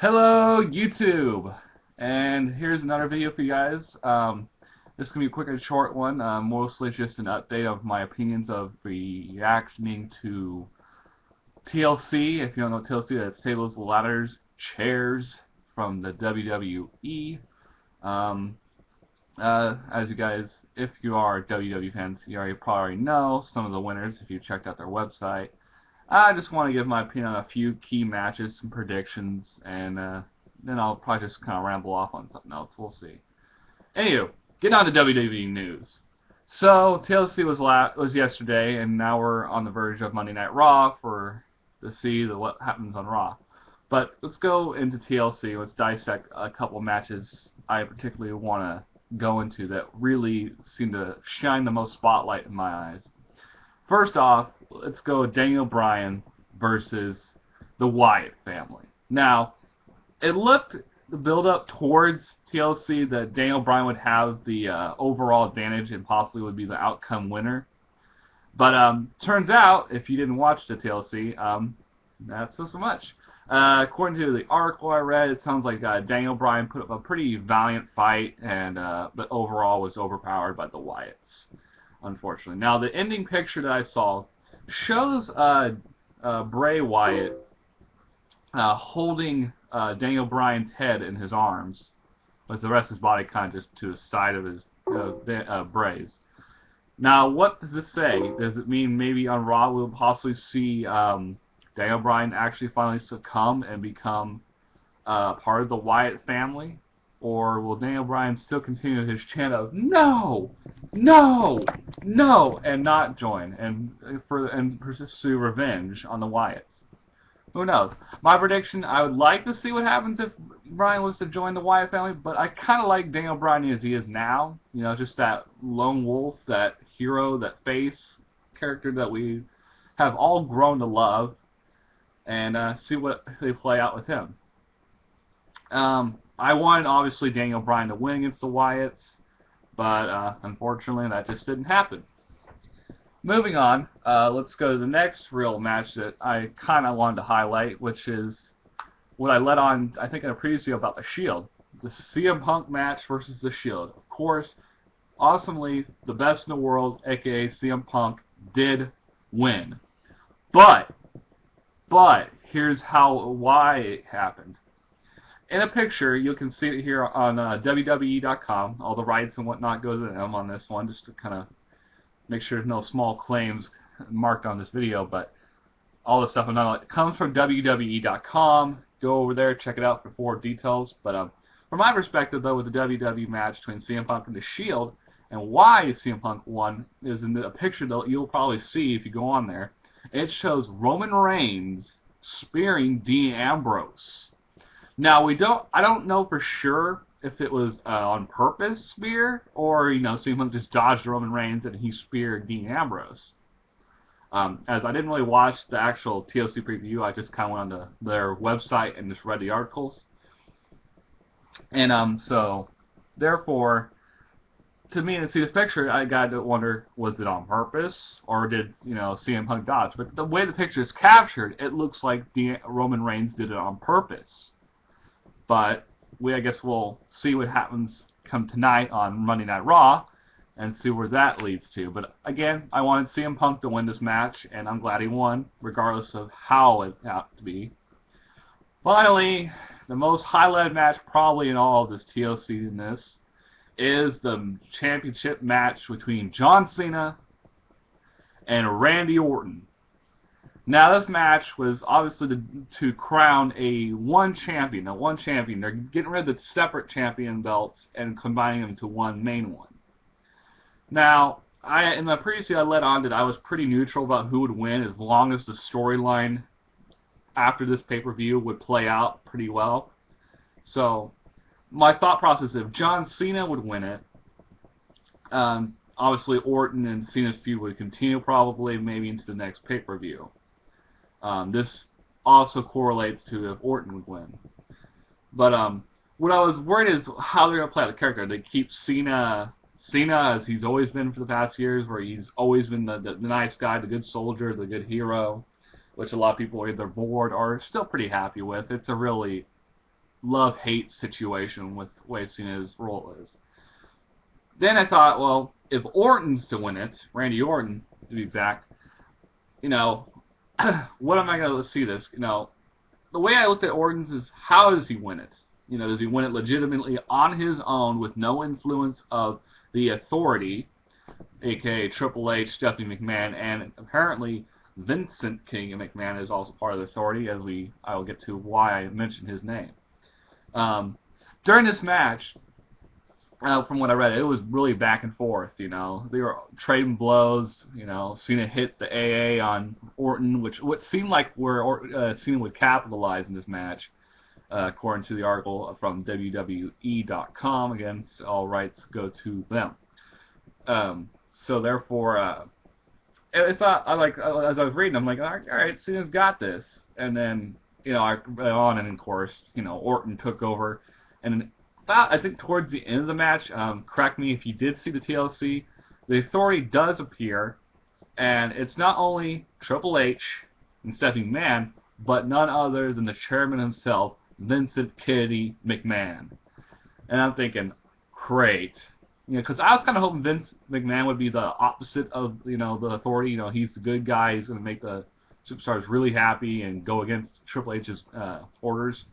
Hello YouTube, and here's another video for you guys. This is going to be a quick and short one, mostly just an update of my opinions of reactioning to TLC. If you don't know TLC, that's Tables, Ladders, Chairs from the WWE. As you guys, if you are WWE fans, you already probably know some of the winners if you checked out their website. I just want to give my opinion on a few key matches, some predictions, and then I'll probably just kind of ramble off on something else. We'll see. Anywho, getting on to WWE news. So TLC was yesterday, and now we're on the verge of Monday Night Raw to see what happens on Raw. But let's go into TLC. Let's dissect a couple matches I particularly want to go into that really seem to shine the most spotlight in my eyes. First off, let's go with Daniel Bryan versus the Wyatt family. Now, it looked, the build-up towards TLC, that Daniel Bryan would have the overall advantage and possibly would be the outcome winner. But turns out, if you didn't watch the TLC, not so much. According to the article I read, it sounds like Daniel Bryan put up a pretty valiant fight, and but overall was overpowered by the Wyatts, unfortunately. Now, the ending picture that I saw shows Bray Wyatt holding Daniel Bryan's head in his arms, with the rest of his body kind of just to the side of his Bray's. Now, what does this say? Does it mean maybe on Raw we'll possibly see Daniel Bryan actually finally succumb and become part of the Wyatt family? Or will Daniel Bryan still continue his chant of "No, no, no" and not join and pursue revenge on the Wyatts? Who knows? My prediction: I would like to see what happens if Bryan was to join the Wyatt family, but I kind of like Daniel Bryan as he is now. You know, just that lone wolf, that hero, that face character that we have all grown to love, and see what they play out with him. I wanted, obviously, Daniel Bryan to win against the Wyatts, but unfortunately that just didn't happen. Moving on, let's go to the next real match that I kind of wanted to highlight, which is what I led on, I think, in a previous video about the Shield. The CM Punk match versus the Shield. Of course, awesomely, the best in the world, aka CM Punk, did win. But here's why it happened. In a picture, you can see it here on WWE.com. All the rights and whatnot go to them on this one, just to kind of make sure there's no small claims marked on this video. But all the stuff it comes from WWE.com. Go over there, check it out for more details. But from my perspective, though, with the WWE match between CM Punk and The Shield, and why CM Punk won, is in a picture that you'll probably see if you go on there. It shows Roman Reigns spearing Dean Ambrose. Now, I don't know for sure if it was on purpose spear, or, you know, CM Punk just dodged Roman Reigns and he speared Dean Ambrose. As I didn't really watch the actual TLC preview, I just kind of went on their website and just read the articles. And so, therefore, to me, to see this picture, I got to wonder, was it on purpose, or did, you know, CM Punk dodge? But the way the picture is captured, it looks like Roman Reigns did it on purpose. But I guess we'll see what happens come tonight on Monday Night Raw and see where that leads to. But again, I wanted CM Punk to win this match, and I'm glad he won, regardless of how it happened to be. Finally, the most highlighted match probably in all of this TLC-ness is the championship match between John Cena and Randy Orton. Now, this match was obviously to crown one champion. They're getting rid of the separate champion belts and combining them into one main one. Now, in the previous video I led on that I was pretty neutral about who would win as long as the storyline after this pay-per-view would play out pretty well. So, my thought process, if John Cena would win it, obviously Orton and Cena's feud would continue probably maybe into the next pay-per-view. This also correlates to if Orton would win. But what I was worried is how they're going to play out the character. They keep Cena as he's always been for the past years, where he's always been the nice guy, the good soldier, the good hero, which a lot of people are either bored or still pretty happy with. It's a really love-hate situation with the way Cena's role is. Then I thought, well, if Orton's to win it, Randy Orton to be exact, you know, what am I going to see this? You know, the way I looked at Orton's is, how does he win it? You know, does he win it legitimately on his own with no influence of the Authority, aka Triple H, Stephanie McMahon, and apparently Vincent King McMahon is also part of the Authority, as I will get to why I mentioned his name. During this match, from what I read, it was really back and forth. You know, they were trading blows. You know, Cena hit the AA on Orton, which what seemed like where Cena would capitalize in this match, according to the article from WWE.com. Again, all rights go to them. So therefore, I thought, as I was reading, I'm like, all right, Cena's got this. And then, you know, I read on, and of course, you know, Orton took over, and I think towards the end of the match, correct me if you did see the TLC, the Authority does appear, and it's not only Triple H and Stephanie McMahon, but none other than the chairman himself, Vincent Kennedy McMahon. And I'm thinking, great. You know, because I was kind of hoping Vince McMahon would be the opposite of, you know, the Authority. You know, he's the good guy. He's going to make the superstars really happy and go against Triple H's orders.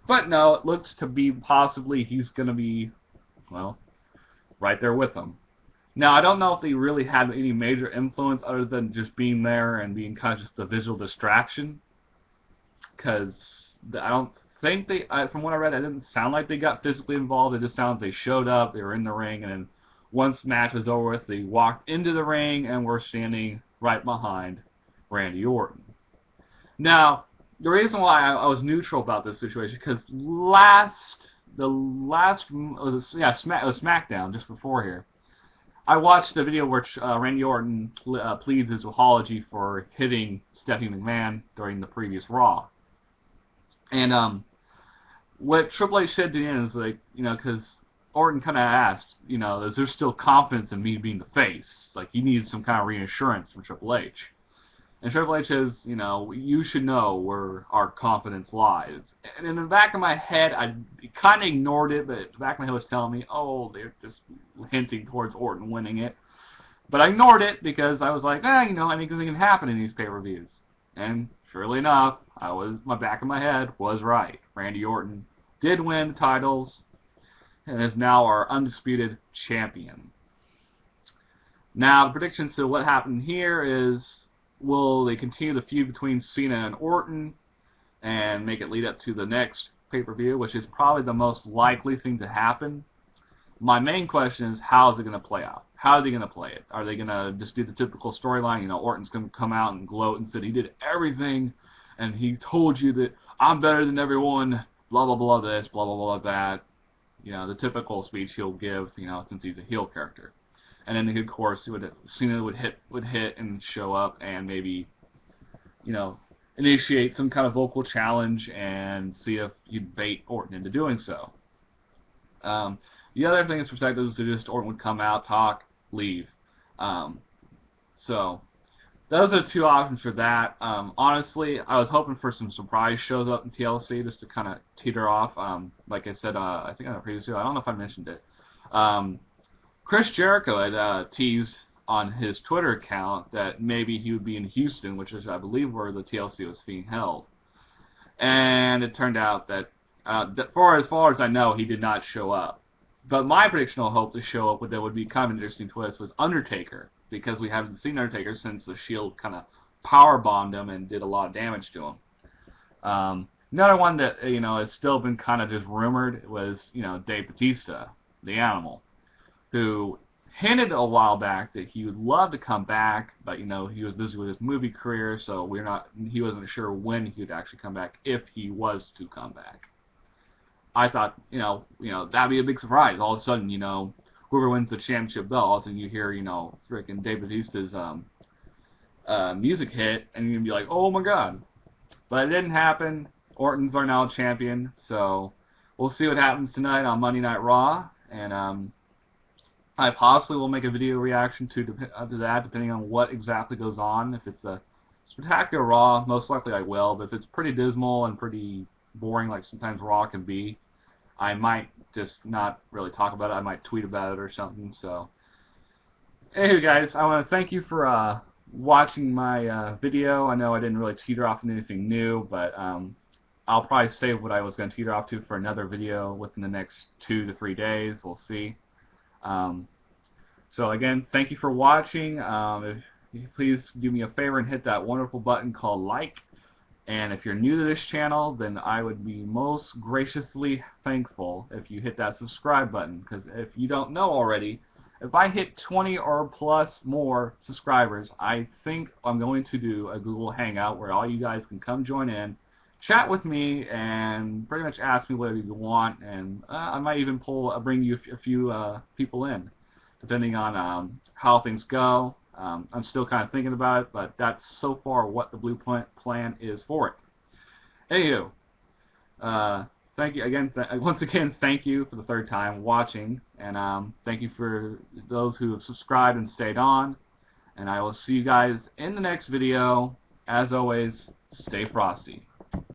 But no, it looks to be possibly he's going to be, well, right there with them. Now, I don't know if they really had any major influence other than just being there and being kind of just a visual distraction. Because I don't think they, from what I read, it didn't sound like they got physically involved. It just sounded like they showed up, they were in the ring, and then once the match was over with, they walked into the ring and were standing right behind Randy Orton. Now, the reason why I was neutral about this situation, because it was SmackDown just before here. I watched the video where Randy Orton pleads his apology for hitting Stephanie McMahon during the previous Raw. And what Triple H said to the end is like, you know, because Orton kind of asked, you know, is there still confidence in me being the face? Like, he needed some kind of reassurance from Triple H. And Triple H says, you know, you should know where our confidence lies. And in the back of my head, I kind of ignored it, but the back of my head was telling me, oh, they're just hinting towards Orton winning it. But I ignored it because I was like, you know, anything can happen in these pay-per-views. And surely enough, my back of my head was right. Randy Orton did win the titles and is now our undisputed champion. Now, the predictions to what happened here is, will they continue the feud between Cena and Orton and make it lead up to the next pay-per-view, which is probably the most likely thing to happen? My main question is, how is it going to play out? How are they going to play it? Are they going to just do the typical storyline? You know, Orton's going to come out and gloat and say he did everything, and he told you that I'm better than everyone, blah, blah, blah, this, blah, blah, blah, that. You know, the typical speech he'll give, you know, since he's a heel character. And then, of course, Cena would hit and show up and maybe, you know, initiate some kind of vocal challenge and see if he'd bait Orton into doing so. The other thing that's perspective is just Orton would come out, talk, leave. So those are two options for that. Honestly, I was hoping for some surprise shows up in TLC just to kind of teeter off. Like I said, I think on the previous video, I don't know if I mentioned it. Chris Jericho had teased on his Twitter account that maybe he would be in Houston, which is, I believe, where the TLC was being held. And it turned out that, as far as I know, he did not show up. But my prediction will hope to show up with that would be kind of an interesting twist was Undertaker, because we haven't seen Undertaker since the Shield kind of powerbombed him and did a lot of damage to him. Another one that, you know, has still been kind of just rumored was, you know, Dave Bautista, the Animal, who hinted a while back that he would love to come back, but, you know, he was busy with his movie career, so he wasn't sure when he would actually come back, if he was to come back. I thought, you know, that'd be a big surprise. All of a sudden, you know, whoever wins the championship belt, all of a sudden you hear, you know, freaking Dave Bautista's music hit, and you'd be like, oh my god. But it didn't happen. Orton's are now champion, so we'll see what happens tonight on Monday Night Raw, and I possibly will make a video reaction to that, depending on what exactly goes on. If it's a spectacular Raw, most likely I will, but if it's pretty dismal and pretty boring like sometimes Raw can be, I might just not really talk about it. I might tweet about it or something. So, anyway, guys, I want to thank you for watching my video. I know I didn't really teeter off into anything new, but I'll probably save what I was going to teeter off to for another video within the next 2 to 3 days. We'll see. So again, thank you for watching. If you please do me a favor and hit that wonderful button called like. And if you're new to this channel, then I would be most graciously thankful if you hit that subscribe button. Because if you don't know already, if I hit 20 or plus more subscribers, I think I'm going to do a Google Hangout where all you guys can come join in, chat with me, and pretty much ask me whatever you want. And I might even bring you a few people in, depending on how things go. I'm still kind of thinking about it, but that's so far what the blueprint plan is for it. Anywho, thank you again. Once again, thank you for the third time watching, and thank you for those who have subscribed and stayed on. And I will see you guys in the next video. As always, stay frosty.